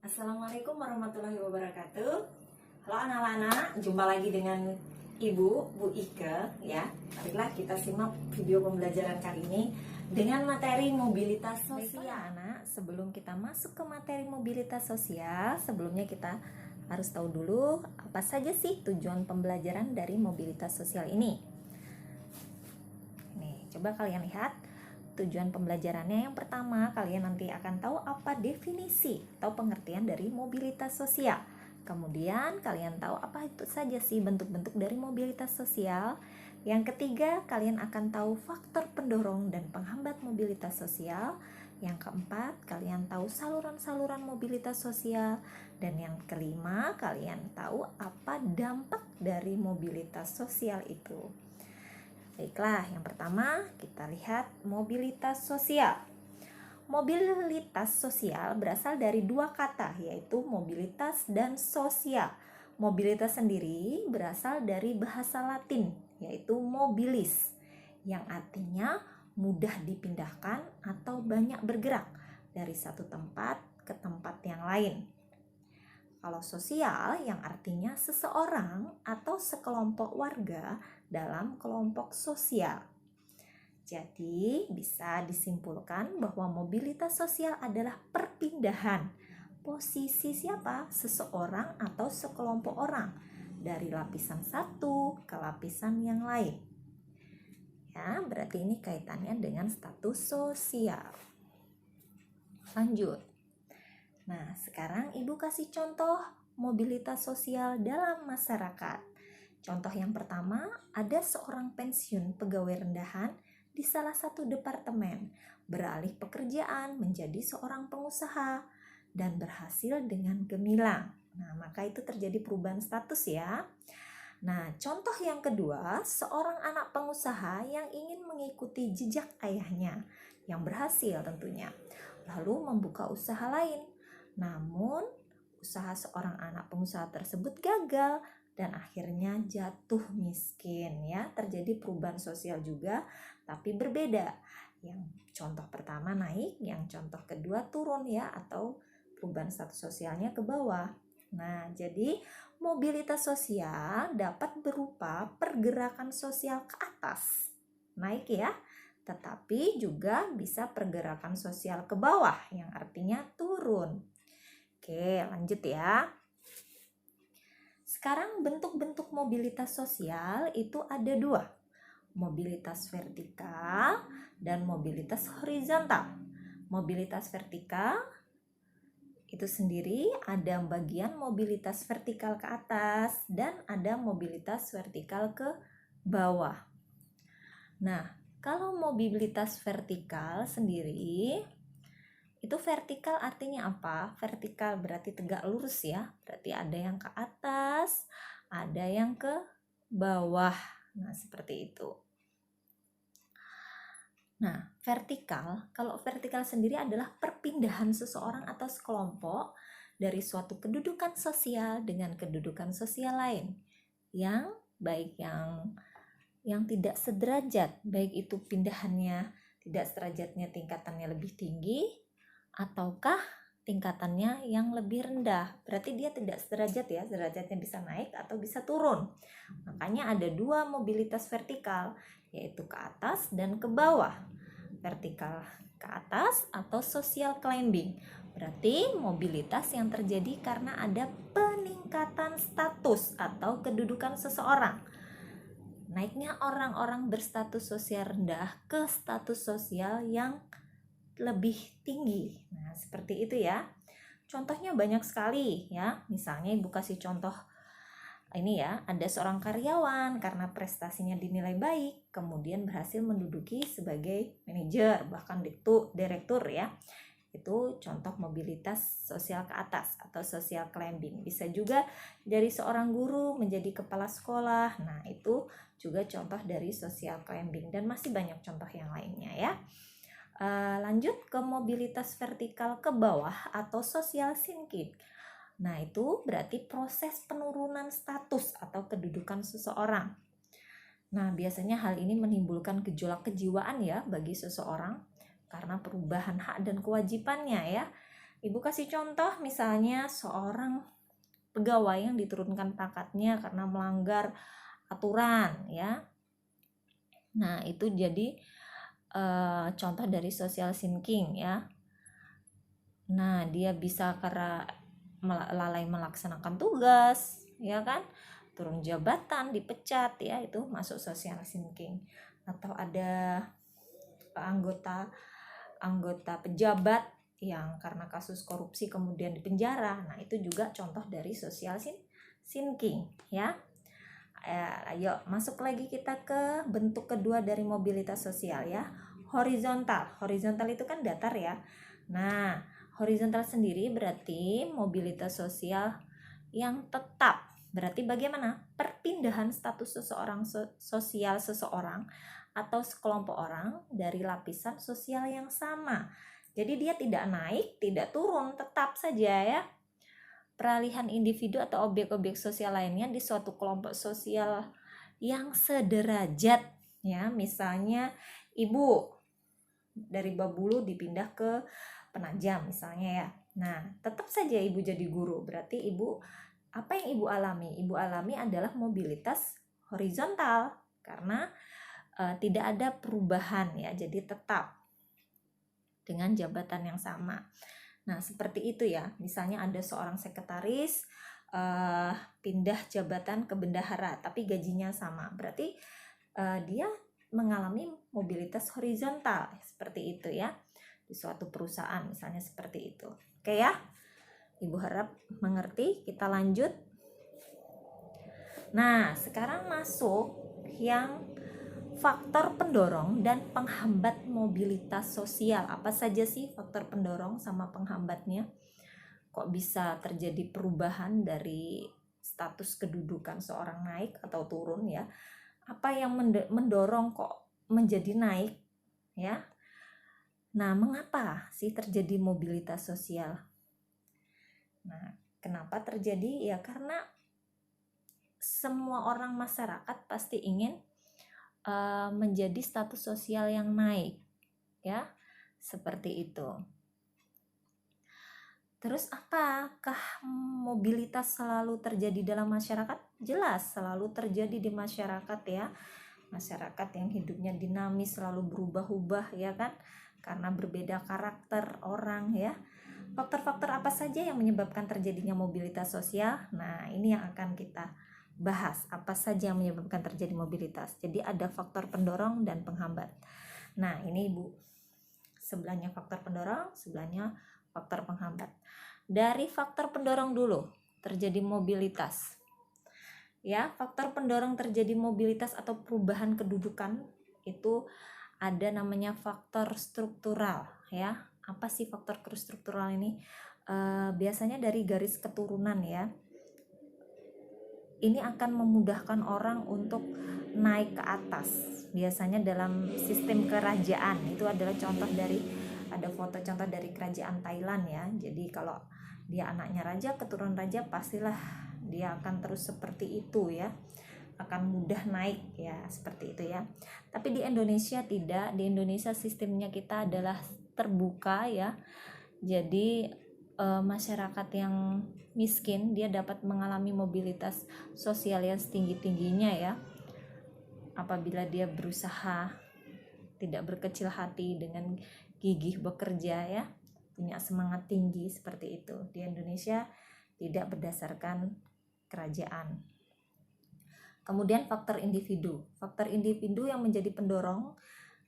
Assalamualaikum warahmatullahi wabarakatuh. Halo anak-anak, jumpa lagi dengan Ibu, Bu Ike ya. Marilah kita simak video pembelajaran kali ini dengan materi mobilitas sosial. Anak, sebelum kita masuk ke materi mobilitas sosial, sebelumnya kita harus tahu dulu apa saja sih tujuan pembelajaran dari mobilitas sosial ini. Nih, coba kalian lihat. Tujuan pembelajarannya yang pertama, kalian nanti akan tahu apa definisi atau pengertian dari mobilitas sosial. Kemudian kalian tahu apa itu saja sih bentuk-bentuk dari mobilitas sosial. Yang ketiga, kalian akan tahu faktor pendorong dan penghambat mobilitas sosial. Yang keempat, kalian tahu saluran-saluran mobilitas sosial. Dan yang kelima, kalian tahu apa dampak dari mobilitas sosial itu. Baiklah, yang pertama kita lihat mobilitas sosial. Mobilitas sosial berasal dari dua kata, yaitu mobilitas dan sosial. Mobilitas sendiri berasal dari bahasa Latin, yaitu mobilis, yang artinya mudah dipindahkan atau banyak bergerak dari satu tempat ke tempat yang lain. Kalau sosial yang artinya seseorang atau sekelompok warga dalam kelompok sosial. Jadi bisa disimpulkan bahwa mobilitas sosial adalah perpindahan posisi siapa? Seseorang atau sekelompok orang dari lapisan satu ke lapisan yang lain. Ya, berarti ini kaitannya dengan status sosial. Lanjut. Nah, sekarang Ibu kasih contoh mobilitas sosial dalam masyarakat. Contoh yang pertama, ada seorang pensiun pegawai rendahan di salah satu departemen, beralih pekerjaan menjadi seorang pengusaha dan berhasil dengan gemilang. Nah, maka itu terjadi perubahan status ya. Nah, contoh yang kedua, seorang anak pengusaha yang ingin mengikuti jejak ayahnya yang berhasil tentunya, lalu membuka usaha lain. Namun, usaha seorang anak pengusaha tersebut gagal dan akhirnya jatuh miskin ya. Terjadi perubahan sosial juga, tapi berbeda. Yang contoh pertama naik, yang contoh kedua turun ya, atau perubahan status sosialnya ke bawah. Nah, jadi mobilitas sosial dapat berupa pergerakan sosial ke atas, naik ya, tetapi juga bisa pergerakan sosial ke bawah yang artinya turun. Oke, lanjut ya. Sekarang bentuk-bentuk mobilitas sosial itu ada dua. Mobilitas vertikal dan mobilitas horizontal. Mobilitas vertikal itu sendiri ada bagian mobilitas vertikal ke atas dan ada mobilitas vertikal ke bawah. Nah, kalau mobilitas vertikal sendiri itu vertikal artinya apa? Vertikal berarti tegak lurus ya. Berarti ada yang ke atas, ada yang ke bawah. Nah, seperti itu. Nah, vertikal, kalau vertikal sendiri adalah perpindahan seseorang atau sekelompok dari suatu kedudukan sosial dengan kedudukan sosial lain. Yang baik yang tidak sederajat, baik itu pindahannya tidak sederajatnya tingkatannya lebih tinggi ataukah tingkatannya yang lebih rendah. Berarti dia tidak sederajat ya, derajatnya bisa naik atau bisa turun. Makanya ada dua mobilitas vertikal, yaitu ke atas dan ke bawah. Vertikal ke atas atau social climbing. Berarti mobilitas yang terjadi karena ada peningkatan status atau kedudukan seseorang. Naiknya orang-orang berstatus sosial rendah ke status sosial yang lebih tinggi. Nah, seperti itu ya. Contohnya banyak sekali ya. Misalnya Ibu kasih contoh ini ya, ada seorang karyawan karena prestasinya dinilai baik, kemudian berhasil menduduki sebagai manajer, bahkan direktur ya. Itu contoh mobilitas sosial ke atas atau social climbing. Bisa juga dari seorang guru menjadi kepala sekolah. Nah, itu juga contoh dari social climbing dan masih banyak contoh yang lainnya ya. Lanjut ke mobilitas vertikal ke bawah atau social sinking. Nah, itu berarti proses penurunan status atau kedudukan seseorang. Nah, biasanya hal ini menimbulkan gejolak kejiwaan ya bagi seseorang karena perubahan hak dan kewajibannya ya. Ibu kasih contoh misalnya seorang pegawai yang diturunkan pangkatnya karena melanggar aturan ya. Nah, itu jadi contoh dari social thinking ya. Nah, dia bisa karena lalai melaksanakan tugas, ya kan? Turun jabatan, dipecat ya, itu masuk social thinking. Atau ada anggota pejabat yang karena kasus korupsi kemudian dipenjara. Nah, itu juga contoh dari social thinking ya. Ayo masuk lagi kita ke bentuk kedua dari mobilitas sosial ya, horizontal. Horizontal itu kan datar ya. Nah, horizontal sendiri berarti mobilitas sosial yang tetap. Berarti bagaimana? Perpindahan status sosial seseorang atau sekelompok orang dari lapisan sosial yang sama. Jadi dia tidak naik, tidak turun, tetap saja ya. Peralihan individu atau objek-objek sosial lainnya di suatu kelompok sosial yang sederajat ya. Misalnya ibu dari Babulu dipindah ke Penajam misalnya ya. Nah, tetap saja ibu jadi guru. Berarti ibu, apa yang ibu alami? Ibu alami adalah mobilitas horizontal karena tidak ada perubahan ya. Jadi tetap dengan jabatan yang sama. Nah, seperti itu ya. Misalnya ada seorang sekretaris pindah jabatan ke bendahara, tapi gajinya sama. Berarti dia mengalami mobilitas horizontal seperti itu ya. Di suatu perusahaan misalnya seperti itu. Oke ya. Ibu harap mengerti. Kita lanjut. Nah, sekarang masuk yang faktor pendorong dan penghambat mobilitas sosial. Apa saja sih faktor pendorong sama penghambatnya? Kok bisa terjadi perubahan dari status kedudukan seorang naik atau turun ya? Apa yang mendorong kok menjadi naik ya? Nah, mengapa sih terjadi mobilitas sosial? Nah, kenapa terjadi? Ya karena semua orang masyarakat pasti ingin menjadi status sosial yang naik ya, seperti itu. Terus apakah mobilitas selalu terjadi dalam masyarakat? Jelas selalu terjadi di masyarakat ya. Masyarakat yang hidupnya dinamis, selalu berubah-ubah ya kan, karena berbeda karakter orang ya. Faktor-faktor apa saja yang menyebabkan terjadinya mobilitas sosial? Nah, ini yang akan kita bahas, apa saja yang menyebabkan terjadi mobilitas. Jadi ada faktor pendorong dan penghambat. Nah, ini Ibu, sebelahnya faktor pendorong, sebelahnya faktor penghambat. Dari faktor pendorong dulu terjadi mobilitas. Ya, faktor pendorong terjadi mobilitas atau perubahan kedudukan itu ada namanya faktor struktural ya. Apa sih faktor struktural ini? Biasanya dari garis keturunan ya. Ini akan memudahkan orang untuk naik ke atas. Biasanya dalam sistem kerajaan, itu adalah contoh dari, ada foto contoh dari kerajaan Thailand ya. Jadi kalau dia anaknya raja, keturunan raja, pastilah dia akan terus seperti itu ya, akan mudah naik ya, seperti itu ya. Tapi di Indonesia tidak. Di Indonesia sistemnya kita adalah terbuka ya. Jadi masyarakat yang miskin dia dapat mengalami mobilitas sosial yang setinggi-tingginya ya, apabila dia berusaha, tidak berkecil hati, dengan gigih bekerja ya, punya semangat tinggi seperti itu. Di Indonesia tidak berdasarkan kerajaan. Kemudian faktor individu. Faktor individu yang menjadi pendorong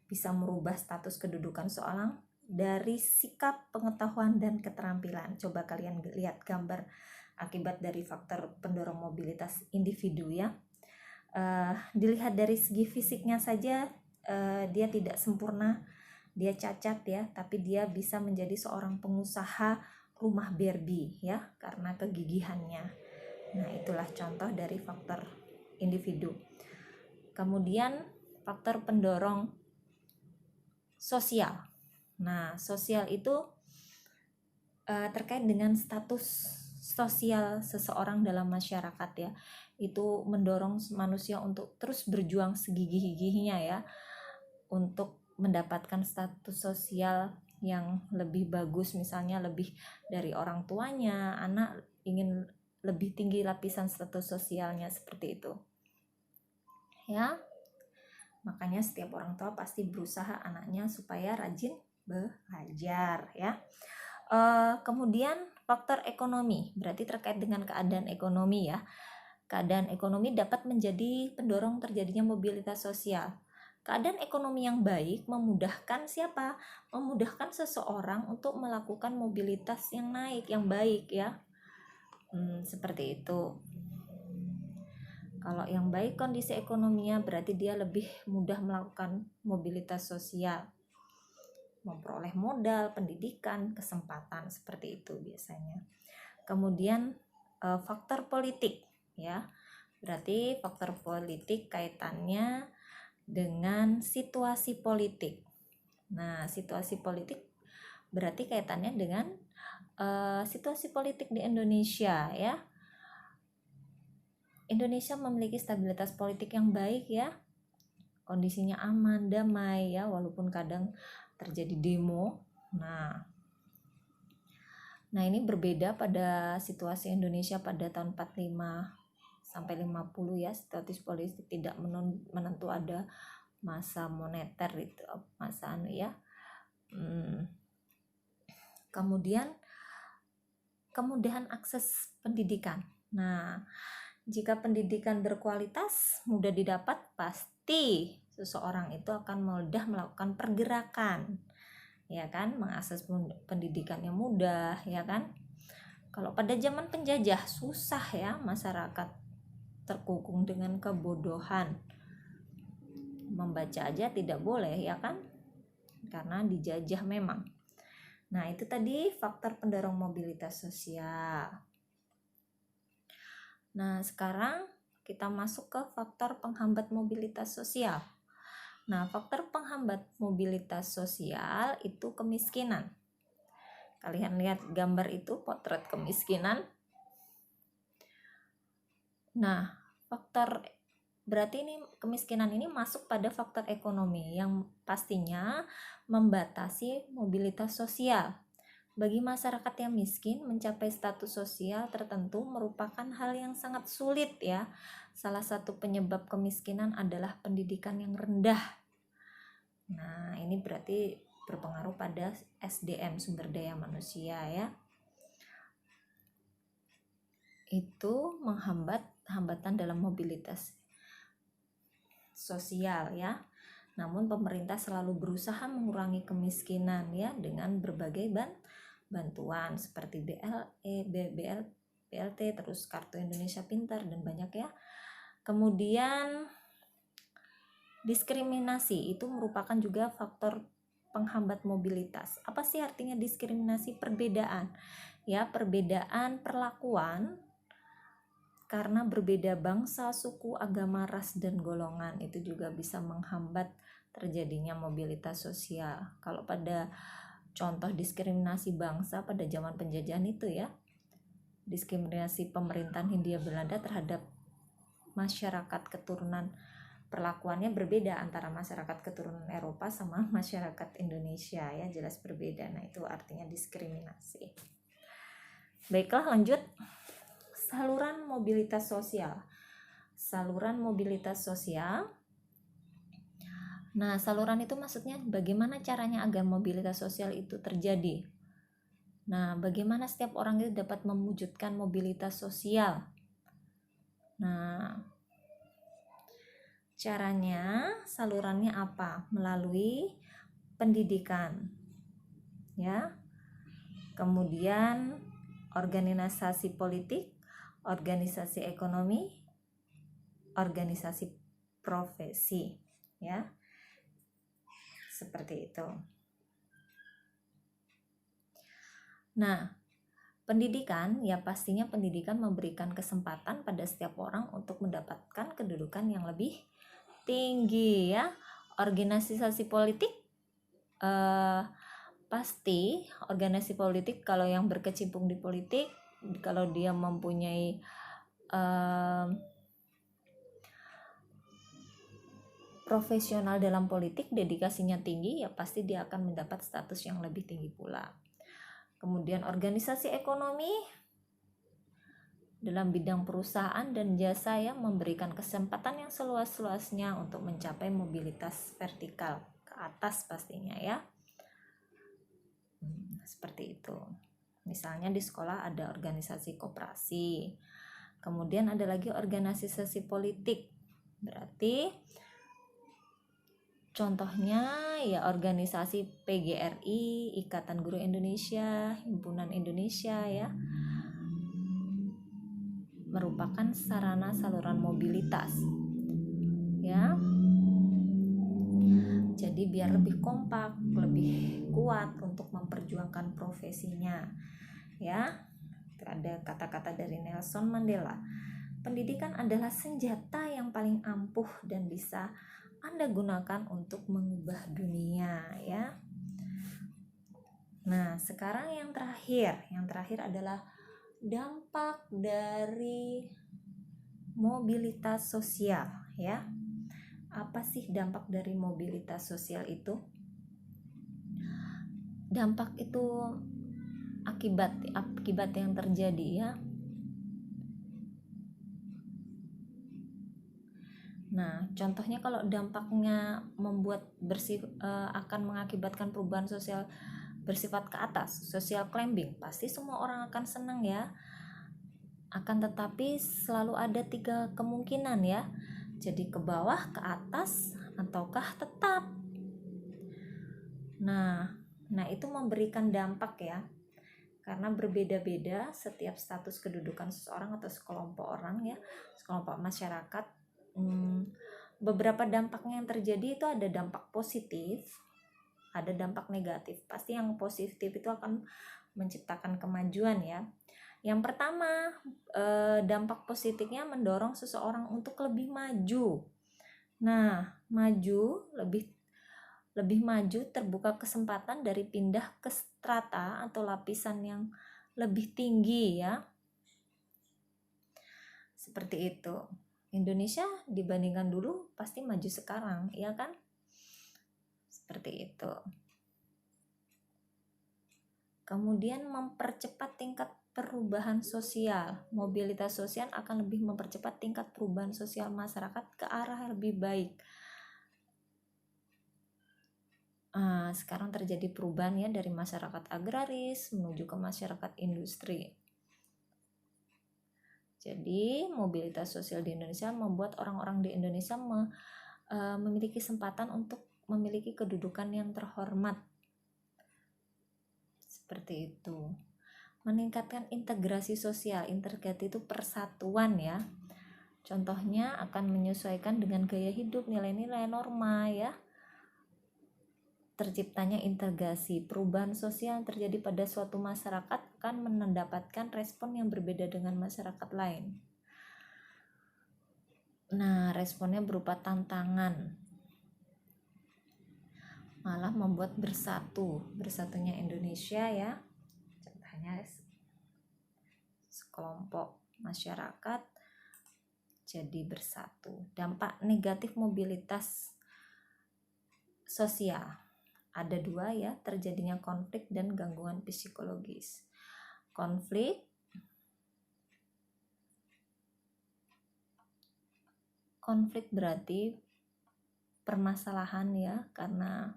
bisa merubah status kedudukan seorang dari sikap, pengetahuan, dan keterampilan. Coba kalian lihat gambar akibat dari faktor pendorong mobilitas individu ya. Dilihat dari segi fisiknya saja, dia tidak sempurna, dia cacat ya, tapi dia bisa menjadi seorang pengusaha rumah Barbie ya, karena kegigihannya. Nah, itulah contoh dari faktor individu. Kemudian faktor pendorong sosial. Nah, sosial itu terkait dengan status sosial seseorang dalam masyarakat ya. Itu mendorong manusia untuk terus berjuang segigih-gigihnya ya, untuk mendapatkan status sosial yang lebih bagus, misalnya lebih dari orang tuanya, anak ingin lebih tinggi lapisan status sosialnya, seperti itu ya. Makanya setiap orang tua pasti berusaha anaknya supaya rajin belajar ya. Kemudian faktor ekonomi, berarti terkait dengan keadaan ekonomi ya. Keadaan ekonomi dapat menjadi pendorong terjadinya mobilitas sosial. Keadaan ekonomi yang baik memudahkan siapa? Memudahkan seseorang untuk melakukan mobilitas yang naik, yang baik ya. Seperti itu. Kalau yang baik kondisi ekonominya berarti dia lebih mudah melakukan mobilitas sosial, memperoleh modal, pendidikan, kesempatan, seperti itu biasanya. Kemudian faktor politik ya. Berarti faktor politik kaitannya dengan situasi politik. Nah, situasi politik berarti kaitannya dengan situasi politik di Indonesia ya. Indonesia memiliki stabilitas politik yang baik ya. Kondisinya aman, damai ya, walaupun kadang terjadi demo. Nah, ini berbeda pada situasi Indonesia pada tahun 45 sampai 50 ya. Status politik tidak menentu, ada masa moneter itu, masa ya. Kemudian kemudahan akses pendidikan. Nah, jika pendidikan berkualitas, mudah didapat, pasti seseorang itu akan mudah melakukan pergerakan, ya kan, mengakses pendidikan yang mudah, ya kan. Kalau pada zaman penjajah susah ya, masyarakat terkungkung dengan kebodohan, membaca aja tidak boleh, ya kan, karena dijajah memang. Nah, itu tadi faktor pendorong mobilitas sosial. Nah, sekarang kita masuk ke faktor penghambat mobilitas sosial. Nah, faktor penghambat mobilitas sosial itu kemiskinan. Kalian lihat gambar itu, potret kemiskinan. Nah, berarti ini kemiskinan ini masuk pada faktor ekonomi yang pastinya membatasi mobilitas sosial. Bagi masyarakat yang miskin, mencapai status sosial tertentu merupakan hal yang sangat sulit ya. Salah satu penyebab kemiskinan adalah pendidikan yang rendah. Nah, ini berarti berpengaruh pada SDM, sumber daya manusia ya. Itu hambatan dalam mobilitas sosial ya. Namun pemerintah selalu berusaha mengurangi kemiskinan ya dengan berbagai bantuan seperti BLT, terus Kartu Indonesia Pintar, dan banyak ya. Kemudian diskriminasi itu merupakan juga faktor penghambat mobilitas. Apa sih artinya diskriminasi? Perbedaan ya, perbedaan perlakuan karena berbeda bangsa, suku, agama, ras, dan golongan, itu juga bisa menghambat terjadinya mobilitas sosial. Kalau pada contoh diskriminasi bangsa pada zaman penjajahan itu ya, diskriminasi pemerintahan Hindia Belanda terhadap masyarakat keturunan, perlakuannya berbeda antara masyarakat keturunan Eropa sama masyarakat Indonesia ya, jelas berbeda. Nah, itu artinya diskriminasi. Baiklah, lanjut. Saluran mobilitas sosial. Nah, saluran itu maksudnya bagaimana caranya agar mobilitas sosial itu terjadi. Nah, bagaimana setiap orang itu dapat mewujudkan mobilitas sosial. Nah, caranya, salurannya apa? Melalui pendidikan. Ya. Kemudian organisasi politik, organisasi ekonomi, organisasi profesi, ya. Seperti itu. Nah, pendidikan, ya pastinya pendidikan memberikan kesempatan pada setiap orang untuk mendapatkan kedudukan yang lebih tinggi ya. Organisasi politik, pasti organisasi politik kalau yang berkecimpung di politik, kalau dia mempunyai profesional dalam politik, dedikasinya tinggi, ya pasti dia akan mendapat status yang lebih tinggi pula. Kemudian organisasi ekonomi dalam bidang perusahaan dan jasa yang memberikan kesempatan yang seluas-luasnya untuk mencapai mobilitas vertikal ke atas pastinya ya. Seperti itu. Misalnya di sekolah ada organisasi koperasi. Kemudian ada lagi organisasi politik. Berarti contohnya ya organisasi PGRI, Ikatan Guru Indonesia, Himpunan Indonesia ya. Merupakan sarana saluran mobilitas. Ya. Jadi biar lebih kompak, lebih kuat untuk memperjuangkan profesinya. Ya. Ada kata-kata dari Nelson Mandela. Pendidikan adalah senjata yang paling ampuh dan bisa Anda gunakan untuk mengubah dunia ya. Nah, sekarang yang terakhir adalah dampak dari mobilitas sosial ya. Apa sih dampak dari mobilitas sosial itu? Dampak itu akibat yang terjadi ya. Nah, contohnya kalau dampaknya akan mengakibatkan perubahan sosial bersifat ke atas, social climbing, pasti semua orang akan senang ya. Akan tetapi selalu ada 3 kemungkinan ya. Jadi ke bawah, ke atas, ataukah tetap. Nah itu memberikan dampak ya. Karena berbeda-beda setiap status kedudukan seseorang atau sekelompok orang ya, sekelompok masyarakat. Beberapa dampaknya yang terjadi itu ada dampak positif, ada dampak negatif. Pasti yang positif itu akan menciptakan kemajuan ya. Yang pertama, dampak positifnya mendorong seseorang untuk lebih maju. Nah, lebih maju terbuka kesempatan dari pindah ke strata atau lapisan yang lebih tinggi ya. Seperti itu. Indonesia dibandingkan dulu pasti maju sekarang, ya kan? Seperti itu. Kemudian mempercepat tingkat perubahan sosial. Mobilitas sosial akan lebih mempercepat tingkat perubahan sosial masyarakat ke arah yang lebih baik. Sekarang terjadi perubahan ya dari masyarakat agraris menuju ke masyarakat industri. Jadi mobilitas sosial di Indonesia membuat orang-orang di Indonesia memiliki kesempatan untuk memiliki kedudukan yang terhormat. Seperti itu. Meningkatkan integrasi sosial. Integrasi itu persatuan ya. Contohnya akan menyesuaikan dengan gaya hidup, nilai-nilai, norma ya. Terciptanya integrasi. Perubahan sosial yang terjadi pada suatu masyarakat akan mendapatkan respon yang berbeda dengan masyarakat lain. Nah, responnya berupa tantangan. Malah membuat bersatunya Indonesia ya. Contohnya sekelompok masyarakat jadi bersatu. Dampak negatif mobilitas sosial ada 2 ya, terjadinya konflik dan gangguan psikologis. Konflik berarti permasalahan ya, karena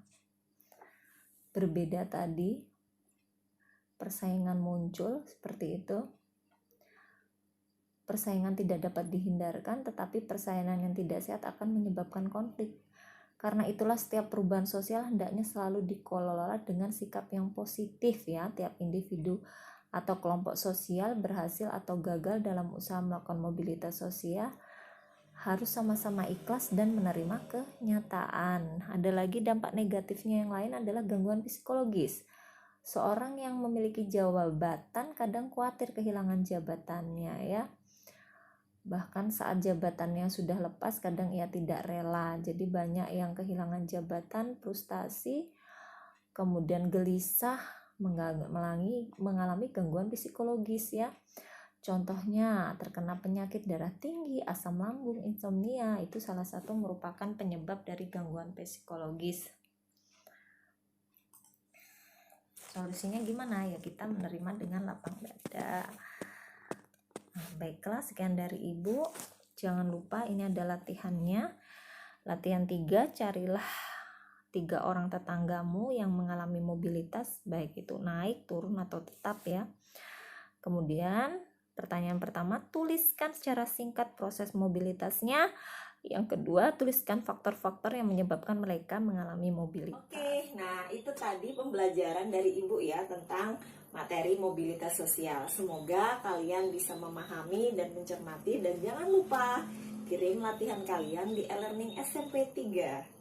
berbeda tadi, persaingan muncul seperti itu. Persaingan tidak dapat dihindarkan, tetapi persaingan yang tidak sehat akan menyebabkan konflik. Karena itulah setiap perubahan sosial hendaknya selalu dikelola dengan sikap yang positif ya. Tiap individu atau kelompok sosial berhasil atau gagal dalam usaha melakukan mobilitas sosial harus sama-sama ikhlas dan menerima kenyataan. Ada lagi dampak negatifnya yang lain adalah gangguan psikologis. Seorang yang memiliki jabatan kadang khawatir kehilangan jabatannya ya. Bahkan saat jabatannya sudah lepas kadang ia tidak rela. Jadi banyak yang kehilangan jabatan, frustasi, kemudian gelisah, mengalami gangguan psikologis ya. Contohnya terkena penyakit darah tinggi, asam lambung, insomnia, itu salah satu merupakan penyebab dari gangguan psikologis. Solusinya gimana? Ya kita menerima dengan lapang dada. Nah, baiklah, sekian dari Ibu. Jangan lupa ini ada latihannya. Latihan 3, carilah 3 orang tetanggamu yang mengalami mobilitas, baik itu naik, turun, atau tetap ya. Kemudian pertanyaan pertama, tuliskan secara singkat proses mobilitasnya. Yang kedua, tuliskan faktor-faktor yang menyebabkan mereka mengalami mobilitas. Oke, nah itu tadi pembelajaran dari Ibu ya tentang materi mobilitas sosial. Semoga kalian bisa memahami dan mencermati, dan jangan lupa kirim latihan kalian di e-learning SMP 3.